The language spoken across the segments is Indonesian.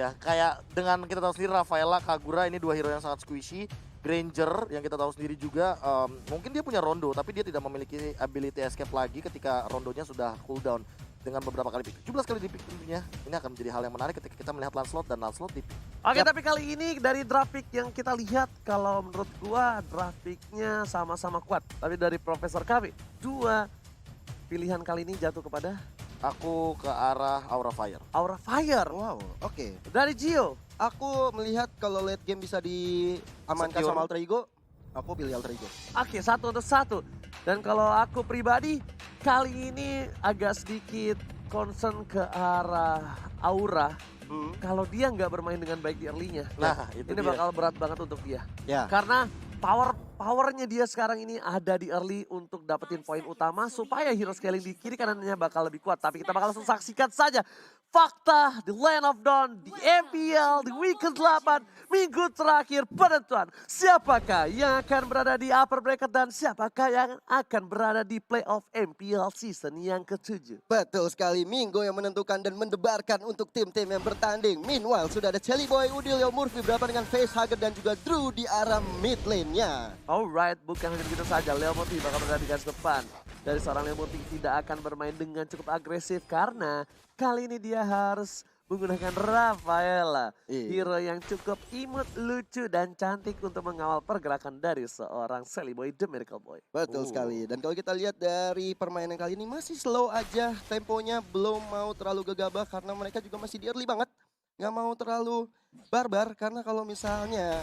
ya. Kayak dengan kita tahu sendiri Rafaela, Kagura ini 2 hero yang sangat squishy. Granger yang kita tahu sendiri juga mungkin dia punya rondo tapi dia tidak memiliki ability escape lagi ketika rondonya sudah cooldown. Dengan beberapa kali pick, 17 kali di pick tentunya. Ini akan menjadi hal yang menarik ketika kita melihat Lancelot dan Lancelot di pick. Oke, tapi kali ini dari draft pick yang kita lihat, kalau menurut gua draft picknya sama-sama kuat. Tapi dari Profesor KB, 2 pilihan kali ini jatuh kepada Aku ke arah Aura Fire. Aura Fire. Wow, oke. Dari Gio. Aku melihat kalau late game bisa diamankan Secure. sama Alter Ego, aku pilih Alter Ego. Oke, 1 untuk 1. Dan kalau aku pribadi, kali ini agak sedikit concern ke arah Aura. Kalau dia nggak bermain dengan baik di early-nya, Nah, itu ini dia. bakal berat banget untuk dia. Ya. Karena powernya dia sekarang ini ada di early untuk dapetin poin utama supaya hero scaling di kiri kanannya bakal lebih kuat. Tapi kita bakal langsung saksikan saja fakta di Land of Dawn, di MPL, di week ke-8, minggu terakhir penentuan. Siapakah yang akan berada di upper bracket dan siapakah yang akan berada di playoff MPL season yang ke-7. Betul sekali, minggu yang menentukan dan mendebarkan untuk tim-tim yang bertanding. Meanwhile, sudah ada Chelly Boy, Udil, Leo Murphy berhadapan dengan Facehugger dan juga Drew di arah mid lane-nya. Alright, bukan hanya begitu saja. Leo Murphy bakal berada di garis depan. Dari seorang Leo Murphy tidak akan bermain dengan cukup agresif karena kali ini dia harus menggunakan Rafaela. Iya. Hero yang cukup imut, lucu, dan cantik untuk mengawal pergerakan dari seorang Sally Boy, The Miracle Boy. Betul sekali. Dan kalau kita lihat dari permainan kali ini masih slow aja. Temponya belum mau terlalu gegabah karena mereka juga masih di early banget. Nggak mau terlalu barbar karena kalau misalnya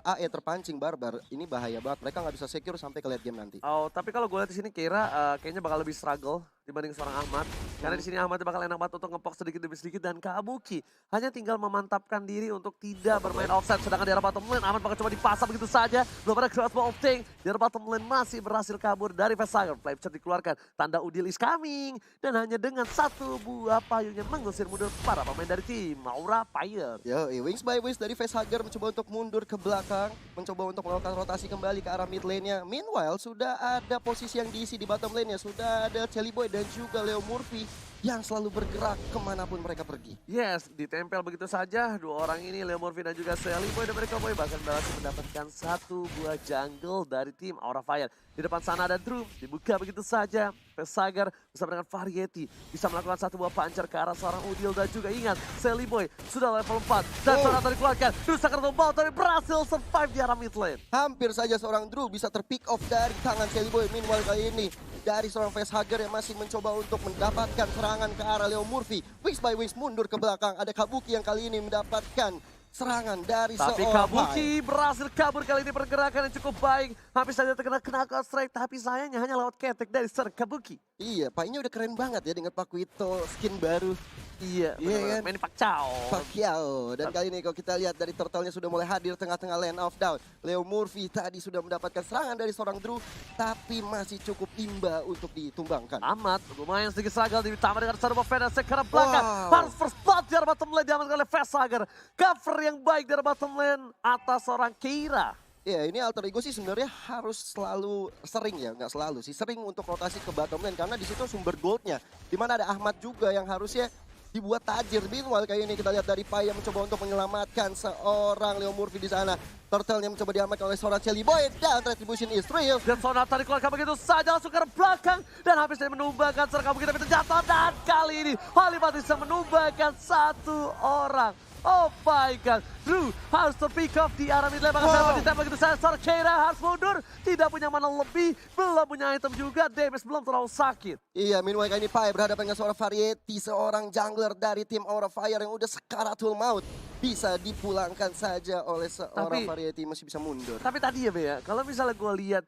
AE terpancing barbar, ini bahaya banget. Mereka nggak bisa secure sampai ke late game nanti. Oh, tapi kalau gue lihat di sini kira kayaknya bakal lebih struggle dibanding seorang Ahmad. Karena di sini Ahmad bakal enak banget untuk ngepok sedikit demi sedikit dan Kabuki hanya tinggal memantapkan diri untuk tidak bermain offside. Sedangkan di arah bottom lane Ahmad bakal coba dipasang begitu saja. Belum ada crossbow of tank. Di arah bottom lane masih berhasil kabur dari Facehugger. Flameshot dikeluarkan. Tanda Udil is coming. Dan hanya dengan 1 buah payung yang mengusir mundur para pemain dari tim Aura Fire. Yo, wings by wings dari Facehugger mencoba untuk mundur ke belakang, mencoba untuk melakukan rotasi kembali ke arah mid lane-nya. Meanwhile, sudah ada posisi yang diisi di bottom lane-nya. Sudah ada Chelly Boy dan juga Leo Murphy yang selalu bergerak kemanapun mereka pergi. Yes, ditempel begitu saja. 2 orang ini, Leo Murphy dan juga Sally Boy dan mereka Boy bahkan berhasil mendapatkan 1 buah jungle dari tim Aura Fire. Di depan sana ada Drew, dibuka begitu saja. Facehugger bersama dengan Variety bisa melakukan 1 buah pancer ke arah seorang Udil dan juga ingat Sally Boy sudah level 4 dan Sonata dikeluarkan. Drew Sakar tombol tapi berhasil survive di arah mid lane. Hampir saja seorang Drew bisa terpick off dari tangan Chelly Boy. Meanwhile kali ini dari seorang Facehugger yang masih mencoba untuk mendapatkan serangan ke arah Leo Murphy. Wings by wings mundur ke belakang. Ada Kabuki yang kali ini mendapatkan serangan dari Tapi seorang Kabuki berhasil kabur kali ini, pergerakan yang cukup baik. Hampir saja terkena knockout strike tapi sayangnya hanya lewat ketek dari seorang Kabuki. Iya, Painya udah keren banget ya dengan Pakuito skin baru. Iya, Iya benar. kan? Manny Pacquiao. Pacquiao. Dan kali ini kalau kita lihat dari turtle-nya sudah mulai hadir tengah-tengah lane of down. Leo Murphy tadi sudah mendapatkan serangan dari seorang Drew, tapi masih cukup imba untuk ditumbangkan. Amat, lumayan sedikit struggle ditambah dengan serba Venus ke arah belakang. Wow. Harus first blood di arah bottom lane diamankan oleh Facehugger. Cover yang baik dari bottom lane atas seorang Keira. Ya, ini Alter Ego sih sebenarnya harus selalu sering ya, nggak selalu sih, sering untuk rotasi ke bottom lane karena di situ sumber goldnya. Dimana ada Ahmad juga yang harusnya dibuat tajir. Meanwhile kayak ini kita lihat dari Pai yang mencoba untuk menyelamatkan seorang Leo Murphy di sana. Turtle-nya mencoba diamankan oleh seorang Chelly Boy dan Retribution is real. Dan Sonata dikeluarkan begitu saja langsung ke arah belakang. Dan habis dia menumbangkan serang kita terjatuh. Dan kali ini Halimat bisa menumbangkan 1 orang. Oh my god, Drew harus terpick off di arah mid lane. Bahkan ditembak begitu saja, seorang Keira harus mundur. Tidak punya mana lebih, belum punya item juga, damage belum terlalu sakit. Iya, meanwhile kali ini Pai berhadapan dengan seorang Variety, seorang jungler dari tim Aura Fire yang udah sekaratul maut. Bisa dipulangkan saja oleh seorang Variety, masih bisa mundur. Tapi tadi ya Be ya, kalau misalnya gue lihat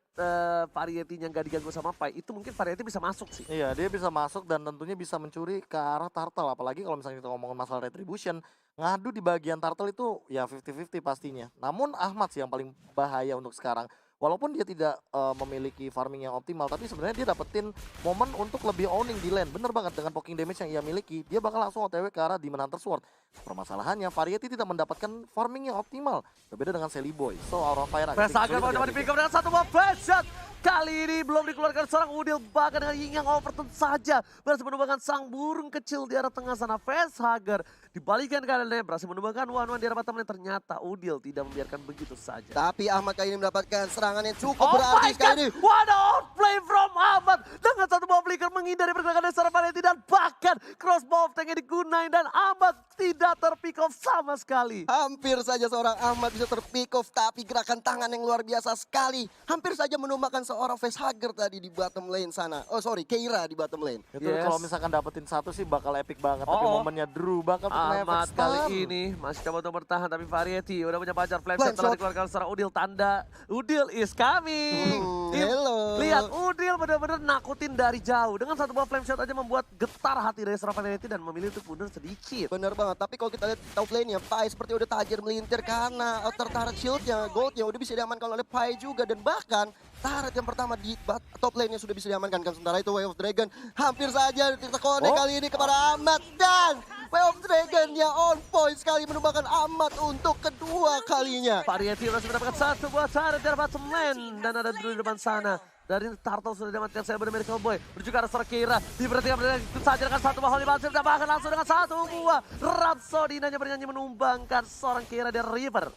Variety-nya nggak diganggu sama Pai, itu mungkin Variety bisa masuk sih. Iya, dia bisa masuk dan tentunya bisa mencuri ke arah turtle. Apalagi kalau misalnya kita ngomongin masalah retribution, ngadu di bagian turtle itu ya 50-50 pastinya. Namun Ahmad sih yang paling bahaya untuk sekarang. walaupun dia tidak memiliki farming yang optimal, tapi sebenarnya dia dapetin momen untuk lebih owning di lane. Bener banget, dengan poking damage yang ia miliki, dia bakal langsung OTW ke arah Demon Hunter Sword. Permasalahannya, Variety tidak mendapatkan farming yang optimal, berbeda dengan Sally Boy. So, Aura Fire agak Vesager mau coba di-pick up dengan satu buah headshot. Kali ini belum dikeluarkan seorang Udil, bahkan dengan Ying yang overturn saja berhasil menumbangkan sang burung kecil di arah tengah sana. Vesager dibalikan keadaannya, berhasil menumbangkan one-one di arah bottom lane. Ternyata Udil tidak membiarkan begitu saja. Tapi Ahmad kali ini mendapatkan serangan yang cukup Oh berarti my sekali God, ini. what a outplay from Ahmad dengan satu ball flicker menghindari pergerakan dari seorang Variety dan bahkan crossbow of tanknya digunain dan Ahmad tidak terpick off sama sekali. Hampir saja seorang Ahmad bisa terpick off, tapi gerakan tangan yang luar biasa sekali. Hampir saja menumbangkan seorang facehugger tadi di bottom lane sana. Oh sorry, Keira di bottom lane. Itu Yes. kalau misalkan dapetin satu sih bakal epic banget, tapi momennya Drew bakal kena efek Ahmad stun. kali ini masih coba untuk bertahan, tapi Variety udah punya pacar flame Flame shot telah shot. dikeluarkan secara Udil, tanda Udil is coming. Hello. Lihat Udil benar-benar nakutin dari jauh dengan satu buah flame shot aja membuat getar hati dari seorang Variety dan memilih untuk mundur sedikit. Bener banget, tapi kalau kita lihat top lane-nya, Pai seperti udah tajir melintir karena outer turret shield-nya, gold-nya udah bisa diamankan oleh Pai juga. Dan bahkan turret yang pertama di top lane-nya sudah bisa diamankan kan. Sementara itu Way of Dragon hampir saja ditekonek kali ini kepada Ahmad. Dan Way of Dragon-nya on point sekali menumbangkan Ahmad untuk kedua kalinya. Variety masih mendapatkan satu buah turret dari bottom lane dan ada Drew di depan sana. Dari Turtle sudah diamankan saya Miracle Boy. Menuju ke arah seorang Keira. Diperhatikan saja dengan satu buah Holy Bounce. Dan bahkan langsung dengan satu buah Rhapsody. Hanya bernyanyi menumbangkan seorang Keira dari River.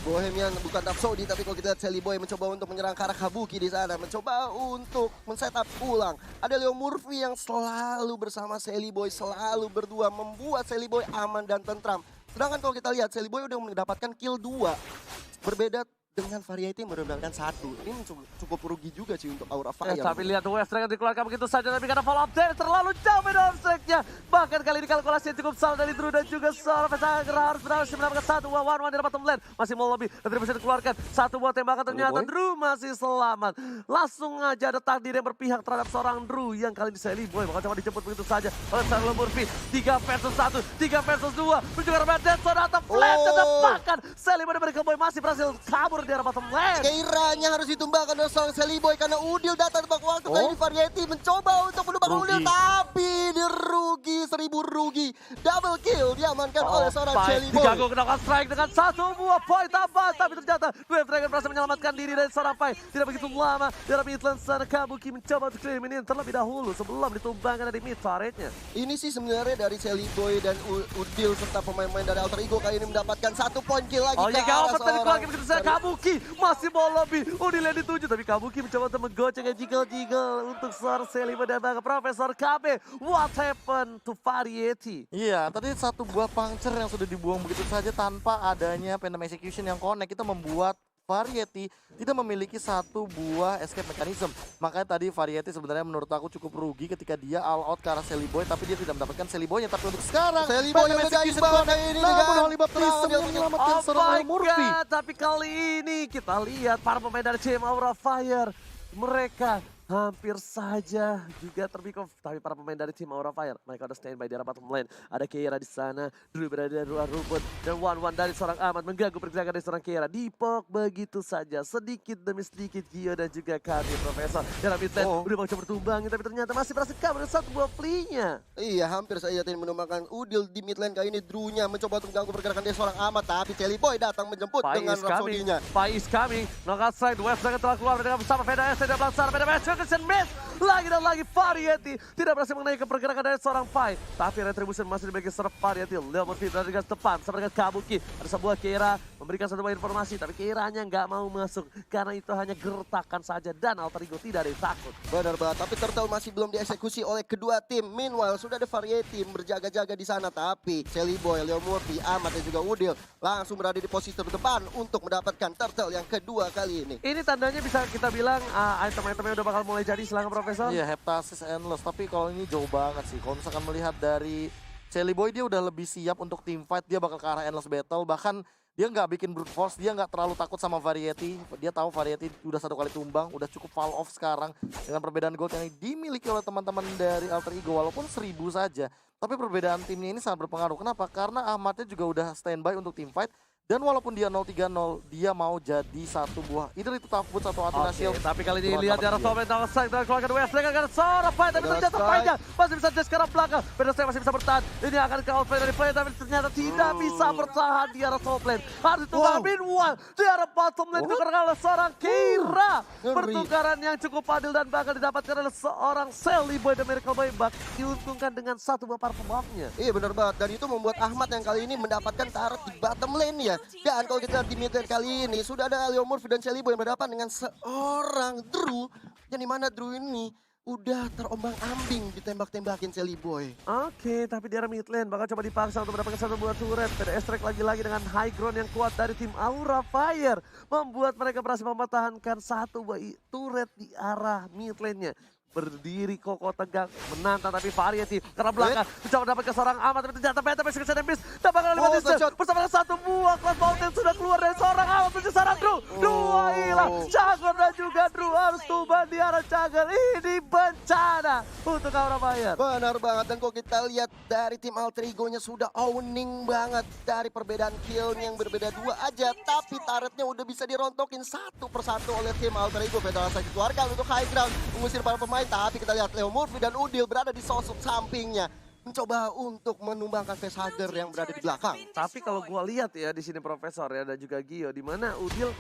Bohemian bukan Rhapsody, tapi kalau kita lihat Sally Boy mencoba untuk menyerang ke arah Kabuki di sana. Mencoba untuk men-setup ulang. Ada Leo Murphy yang selalu bersama Sally Boy. Selalu berdua membuat Sally Boy aman dan tentram. Sedangkan kalau kita lihat Sally Boy udah mendapatkan kill 2. Berbeda dengan Variety mendapatkan 1. Ini cukup rugi juga sih untuk Aura Fire. Tapi lihat Wave Dragon dikeluarkan begitu saja. Tapi karena follow up dari terlalu jauh beda strike-nya. Bahkan kali ini kalkulasinya cukup salah dari Drew dan juga seorang Vesager harus berhasil mendapatkan satu buah one-one di bottom lane. Masih mau lebih, tapi bisa dikeluarkan satu buah tembakan. Ternyata Drew masih selamat. Langsung aja ada takdir yang berpihak terhadap seorang Drew yang kali ini Sally Boy bakal coba dijemput begitu saja oleh Sarlo Murphy. 3 versus 1, 3 versus 2. Menuju ke arah Deadson atau Flash. Dan bahkan Sally Boy dan Miracle Boy masih berhasil kabur di arah bottom lane. Keiranya harus ditumbangkan oleh seorang Sally Boy karena Udil datang tepat waktu. Kali ini Variety mencoba untuk menumbangkan Udil, tapi dirugi, 1000 rugi. Double kill diamankan oleh seorang Sally Boy. Diganggu kena strike dengan satu buah poin tambah. Tapi ternyata Wave Dragon berhasil menyelamatkan diri dari seorang Pai. Tidak begitu lama dari midland sana Kabuki mencoba untuk clear minion terlebih dahulu sebelum ditumbangkan dari mid turretnya. Ini sih sebenarnya dari Sally Boy dan Udil serta pemain-pemain dari Alter Ego kali ini mendapatkan 1 poin kill lagi Oh ke iya, arah tadi seorang begitu saja Kabuki masih mau lebih. Udil yang dituju tapi Kabuki mencoba untuk menggocek jiggle-jiggle untuk seorang Sally Boy dan bahkan Profesor KB. What happened to Variety? Iya, tadi satu buah puncture yang sudah dibuang begitu saja tanpa adanya Phantom Execution yang connect. Itu membuat Variety tidak memiliki satu buah escape mechanism. Makanya tadi Variety sebenarnya menurut aku cukup rugi ketika dia all out ke arah Sally Boy, tapi dia tidak mendapatkan Sally Boy-nya. Tapi untuk sekarang, Sally Boy yang udah imbang kali ini namun dengan Holy Baptism yang menyelamatkan Oh seorang my Murphy. God, tapi kali ini kita lihat para pemain dari Team Aura Fire. Mereka hampir saja juga terpick off. Tapi para pemain dari tim Aura Fire, mereka udah standby di arah bottom lane. Ada Keira di sana, Drew berada di luar rumput. Dan one-one dari seorang Ahmad mengganggu pergerakan dari seorang Keira. Dipok begitu saja, sedikit demi sedikit Gio dan juga Kami Profesor. Dalam mid lane udah mau coba bertumbangin, tapi ternyata masih berhasil kabur dengan satu buah flee-nya. Iya, hampir saja tim menumbangkan Udil di mid lane. Kali ini Drew-nya mencoba untuk mengganggu pergerakan dari seorang Ahmad, tapi Sally Boy datang menjemput dengan Rhapsody-nya. Pai is coming. Knockout slide. West Dragon telah keluar dengan bersama Veda S. Tidak belangsar. Veda S. Jokerson miss. Lagi dan lagi Variety tidak berhasil mengenai pergerakan dari seorang Pai. Tapi Retribution masih dibagi serap Variety. Leo Murphy berada di garis depan sama dengan Kabuki. Ada sebuah Keira memberikan satu buah informasi. Tapi Keiranya nggak mau masuk karena itu hanya gertakan saja dan Alter Ego tidak ada yang takut. Benar banget, tapi Turtle masih belum dieksekusi oleh kedua tim. Meanwhile, sudah ada Variety berjaga-jaga di sana. Tapi Sally Boy, Leo Murphy, Ahmad dan juga Udil langsung berada di posisi terdepan untuk mendapatkan Turtle yang kedua kali ini. Ini tandanya bisa kita bilang item-itemnya udah bakal mulai jadi silakan Profesor. Iya, Heptasis Endless. Tapi kalau ini jauh banget sih. Kalau misalkan melihat dari Sally Boy, dia udah lebih siap untuk team fight. Dia bakal ke arah Endless Battle. Bahkan dia nggak bikin brute force. Dia nggak terlalu takut sama Variety. Dia tahu Variety udah satu kali tumbang. Udah cukup fall off sekarang. Dengan perbedaan gold yang dimiliki oleh teman-teman dari Alter Ego. Walaupun 1000 saja. Tapi perbedaan timnya ini sangat berpengaruh. Kenapa? Karena Ahmadnya juga udah standby untuk team fight. Dan walaupun dia 0-3-0, dia mau jadi satu buah. Either itu tough boots atau Athena Shield. Tapi kali ini Cuma lihat di arah dapat top lane Tower Strike dan keluarga West Lane akan seorang fight tapi ternyata fight-nya masih bisa dash ke arah belakang. Pedro masih bisa bertahan. Ini akan ke outplay dari play tapi ternyata tidak bisa bertahan di arah top lane. Harus ditunggu meanwhile di arah bottom lane ditukar oleh seorang Keira. Pertukaran yang cukup adil dan bakal didapatkan oleh seorang Sally Boy The Miracle Boy. Diuntungkan dengan satu buah power buff-nya. Iya benar banget, dan itu membuat Ahmad yang kali ini mendapatkan turret di bottom lane ya. Dan kalau kita lihat di mid lane kali ini sudah ada Leo Murphy dan Shelly Boy yang berhadapan dengan seorang Drew. Yang dimana Drew ini udah terombang-ambing ditembak-tembakin Shelly Boy. Oke, tapi di arah mid lane bakal coba dipaksa untuk mendapatkan satu buah turret. PDS Strike lagi-lagi dengan high ground yang kuat dari tim Aura Fire. Membuat mereka berhasil mempertahankan satu buah turret di arah mid lane-nya. Berdiri kokoh tegak, menantang tapi variasi karena belakang mencoba mendapatkan seorang amat tapi ternyata Penta masih kesan Empis dapatkan 5 distance bersama dengan satu buah Cross Mountain sudah keluar dari seorang amat menuju seorang Drew. Dua hilang, Jagger dan juga Drew harus tumbang di arah Jagger. Ini bencana untuk Aura Fire. Benar banget, dan kalau kita lihat dari tim Alter Ego-nya sudah owning banget dari perbedaan kill yang berbeda 2 aja, tapi turretnya udah bisa dirontokin satu persatu oleh tim Alter Ego. Federal Strike dikeluarkan untuk high ground mengusir para pemain. Tapi kita lihat Leo Murphy dan Udil berada di sosok sampingnya. Mencoba untuk menumbangkan facehugger yang berada di belakang. Tapi kalau gua lihat ya di sini Profesor ya dan juga Gio, di mana Udil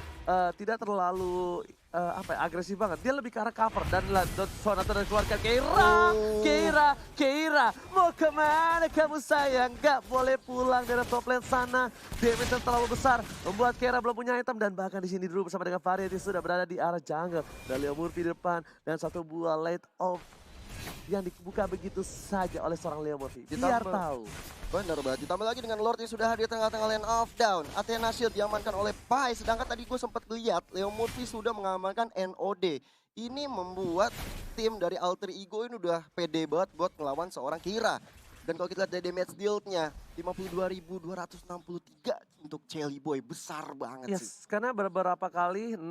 tidak terlalu agresif banget. Dia lebih ke arah cover dan Sonata dan keluarkan Keira, mau kemana kamu sayang? Gak boleh pulang dari top lane sana. Damage yang terlalu besar membuat Keira belum punya item dan bahkan di sini dulu bersama dengan Variety sudah berada di arah jungle. Dan Leo Murphy di depan dan satu buah light off yang dibuka begitu saja oleh seorang Leo Murphy. Biar tahu. Benar banget, ditambah lagi dengan Lord yang sudah hadir tengah-tengah lane off down. Athena Shield diamankan oleh Pai, sedangkan tadi gue sempat lihat Leo Murphy sudah mengamankan NOD. Ini membuat tim dari Alter Ego ini udah pede banget buat ngelawan seorang Keira. Dan kalau kita lihat dari damage deal-nya, 52.263 untuk Shelly Boy, besar banget sih. Karena beberapa kali 6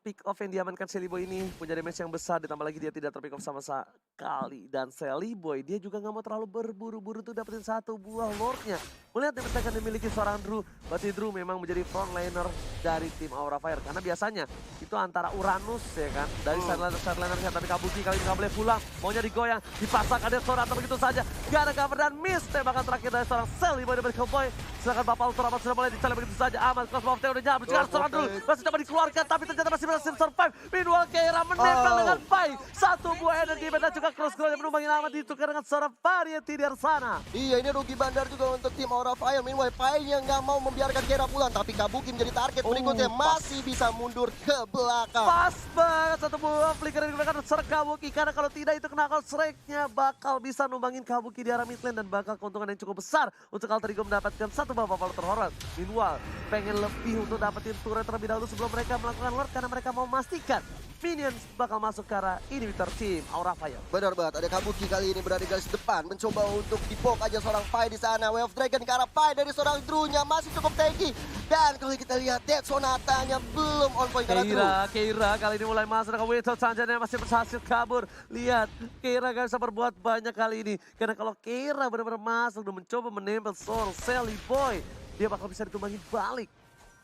pick off yang diamankan Shelly Boy ini punya damage yang besar, ditambah lagi dia tidak terpick off sama sekali. Dan Shelly Boy, dia juga nggak mau terlalu berburu-buru tuh dapetin satu buah Lord-nya. Melihat damage yang dimiliki seorang Drew, berarti Drew memang menjadi frontliner dari tim Aura Fire. Karena biasanya itu antara Uranus ya kan, dari sideliner tapi Kabuki kali ini nggak boleh pulang. Maunya digoyang, dipasangkan dia Sonata begitu saja. Gak ada cover dan miss tembakan terakhir dari seorang Shelly Boy dari Cowboy. Silakan Bapak Ultraman sudah mulai dicari begitu saja. Aman, Cross Mountain udah nyampe. Juga seorang Drew masih coba dikeluarkan tapi ternyata masih berhasil survive. Meanwhile Keira menempel dengan Pai. Satu buah energi dan juga cross ground yang menumbangin amat ditukar dengan seorang Variety di arah sana. Iya, ini rugi bandar juga untuk tim Aura Fire. Meanwhile Pai-nya nggak mau membiarkan Keira pulang, tapi Kabuki menjadi target berikutnya. Masih bisa mundur ke belakang. Pas banget satu buah flicker yang digunakan serang Kabuki. Karena kalau tidak itu kena strike-nya bakal bisa numbangin Kabuki di arah mid lane dan bakal keuntungan yang cukup besar untuk Alter Ego mendapatkan satu buah power terhormat. Meanwhile, pengen lebih untuk dapetin turret terlebih dahulu sebelum mereka melakukan Lord karena mereka mau memastikan minions bakal masuk ke arah inhibitor tim Aura Fire. Benar banget, ada Kabuki kali ini berada di garis depan, mencoba untuk dipok aja seorang Pai di sana. Wave of Dragon ke arah Pai dari seorang Drew-nya masih cukup tanky. Dan kalau kita lihat Dead Sonata-nya belum on point karena Drew. Keira kali ini mulai masuk ke Winter Sanjana masih berhasil kabur. Lihat, Keira gak bisa berbuat banyak kali ini. Karena kalau Keira benar-benar masuk dan mencoba menempel seorang Shelly Boy, dia bakal bisa ditumbangin balik.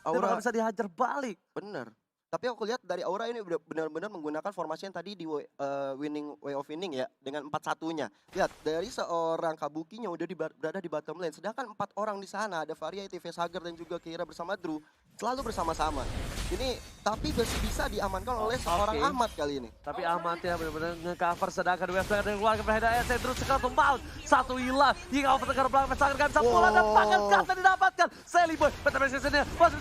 Dia bakal bisa dihajar balik. Bener. Tapi aku lihat dari Aura ini benar-benar menggunakan formasi yang tadi di winning way of winning ya, dengan 4-1-nya. Lihat, dari seorang Kabuki-nya udah berada di bottom lane, sedangkan 4 orang di sana ada Variety, Facehugger dan juga Keira bersama Drew selalu bersama-sama. Ini tapi masih bisa diamankan oleh seorang Ahmad kali ini. Tapi Ahmad ya benar-benar nge-cover, sedangkan West dengan keluarga berheda SC Drew sekarang tumbang. Satu hilang, hingga over ke belakang Facehugger gak bisa pulang dan bahkan kata didapatkan. Shelly Boy, Petra masih bisa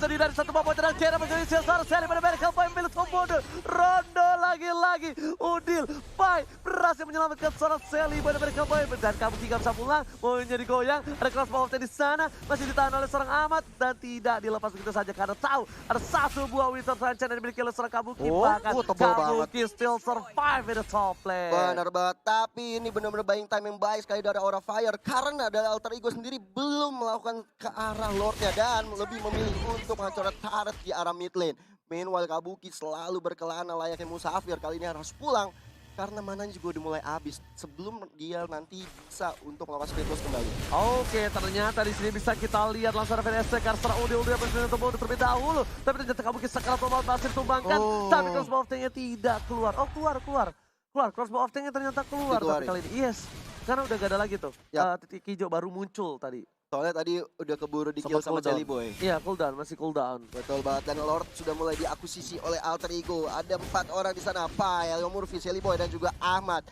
dihindari satu bom dan Keira menjadi seorang Shelly benar-benar Pai milik Tombodo, Rondo lagi-lagi, Udil, Pai berhasil menyelamatkan seorang Shelly Boy dari Pai dan Kabuki gak bisa pulang, mau jadi goyang, ada cross power di sana, masih ditahan oleh seorang Ahmad dan tidak dilepas begitu saja karena tahu ada satu buah Winter Sunshine yang dimiliki oleh seorang Kabuki, bahkan Kabuki still survive in the top lane. Benar banget, tapi ini benar-benar buying time yang baik sekali dari Aura Fire karena dari Alter Ego sendiri belum melakukan ke arah Lordnya dan lebih memilih untuk menghancurkan turret di arah mid lane. Meanwhile Kabuki selalu berkelana layaknya musafir, kali ini harus pulang karena mananya juga udah mulai habis sebelum dia nanti bisa untuk melawan split loss kembali. Oke, ternyata di sini bisa kita lihat langsung ada VSC Karstra Udah bermain untuk mode terlebih dahulu. Tapi ternyata Kabuki sekarang tombol masih ditumbangkan. Tapi crossbow of Tank-nya tidak keluar. Oh, keluar. Crossbow of Tank-nya ternyata keluar tapi kali ini. Yes, karena udah gak ada lagi tuh. Titik hijau baru muncul tadi. Soalnya tadi udah keburu di kill sama Jelly Boy. Iya, cooldown, masih cooldown. Betul banget, dan Lord sudah mulai diakusisi oleh Alter Ego. Ada 4 orang di sana, Pai, Leo Murphy, Jelly Boy, dan juga Ahmad.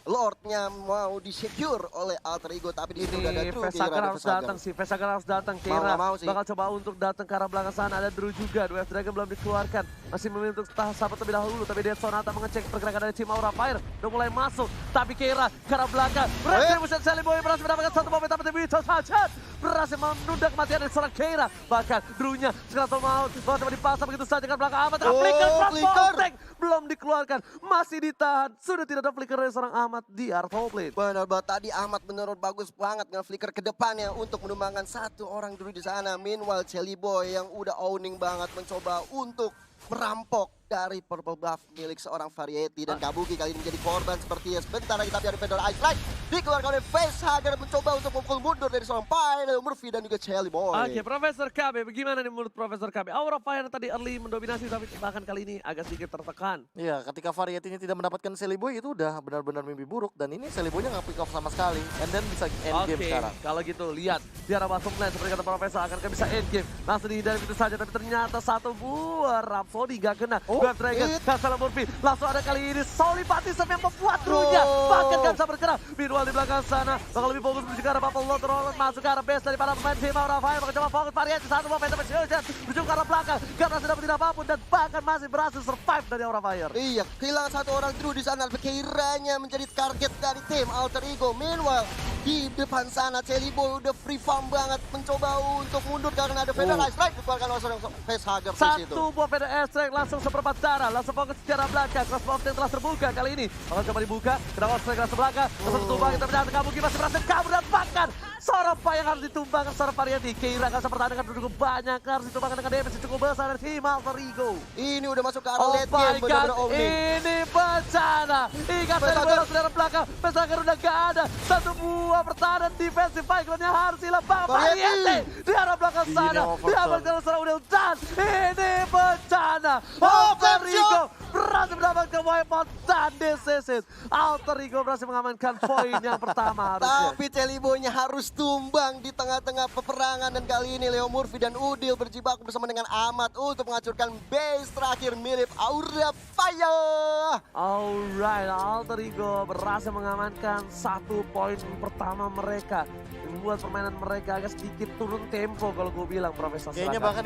Lordnya mau di-secure oleh Alter Ego, tapi di sini udah ada Drew. Vesagar harus datang sih, Vesagar harus datang. Kira bakal coba untuk datang ke arah belakang sana. Ada Drew juga, Dwarf Dragon belum dikeluarkan. Masih memilih untuk sahabat terlebih dahulu, tapi Dead Sonata mengecek pergerakan dari tim Aura Fire. Udah mulai masuk, tapi Kira ke arah belakang. Retribution Jelly Boy berhasil mendapatkan satu momen, tapi Beatrice saja berhasil menunda kematian dari seorang Kira. Bahkan Drew-nya sekarang mau coba dipasang begitu saja ke belakang Ahmad. Flicker belum dikeluarkan, masih ditahan. Sudah tidak ada flicker dari seorang Ahmad di Art of Blade. Benar banget, tadi Ahmad menurut bagus banget nge-flicker ke depannya untuk menumbangkan satu orang dulu di sana. Meanwhile Jelly Boy yang udah owning banget mencoba untuk merampok dari purple buff milik seorang Variety, dan Kabuki kali ini menjadi korban sepertinya. Sebentar lagi tapi ada Fedor Ice Light dikeluarkan oleh Facehugger mencoba untuk memukul mundur dari seorang Pai, Leo Murphy dan juga Jelly Boy. Oke, Profesor KB, bagaimana nih menurut Profesor KB? Aura Fire tadi early mendominasi tapi bahkan kali ini agak sedikit tertekan. Iya, ketika Variety-nya tidak mendapatkan Jelly Boy itu udah benar-benar mimpi buruk, dan ini Jelly Boy-nya nggak pick off sama sekali. And then bisa end game sekarang. Kalau gitu lihat di arah bottom lane seperti kata Profesor akankah bisa end game. Langsung dihindari itu saja, tapi ternyata satu buah Rhapsody gak kena. Dwarf Dragon, Kasala Murphy, langsung ada kali ini Solipatism yang membuat Drew-nya bahkan gak bisa bergerak. Meanwhile di belakang sana bakal lebih fokus menuju ke arah Bubble Lord, masuk ke arah base dari para pemain tim Aura Fire. Bakal coba fokus Variety satu buah Phantom Fusion menuju ke arah belakang. Gak berhasil dapetin apapun dan bahkan masih berhasil survive dari Aura Fire. Iya, kehilangan satu orang Drew di sana, kiranya menjadi target dari tim Alter Ego. Meanwhile di depan sana Jelly Boy udah free farm banget mencoba untuk mundur karena ada Fedor Ice Light dikeluarkan oleh seorang Facehugger di situ. Satu buah Fedor Ice Light langsung seperempat darah, langsung fokus secara belakang. Crossbow of Tank telah terbuka kali ini. Kalau coba dibuka, kenapa harus ke belakang? Langsung tumbang, tapi ternyata Kabuki masih berhasil kabur dan bahkan seorang Pai yang harus ditumbangkan seorang Variety. Kira gak bisa pertahankan cukup banyak, harus ditumbangkan dengan damage yang cukup besar dari tim Alter Ego. Ini udah masuk ke arah Oh late my game, god, benar-benar owning. ini bencana. Ikat dari bola dari belakang, Pesager udah gak ada. Satu buah pertahanan defensive background-nya harus hilang. Variety di arah belakang sana, di arah belakang sana udah dan ini bencana. Alter Ego berhasil mendapatkan wipeout dan this. Alter Ego berhasil mengamankan poin yang pertama harusnya. Tapi Jelly Boy-nya harus tumbang di tengah-tengah peperangan, dan kali ini Leo Murphy dan Udil berjibaku bersama dengan Ahmad untuk menghancurkan base terakhir mirip Aura Fire. Alright, Alter Ego berhasil mengamankan satu poin pertama mereka. Membuat permainan mereka agak sedikit turun tempo kalau gue bilang, Profesor. Kayaknya Seraka. bahkan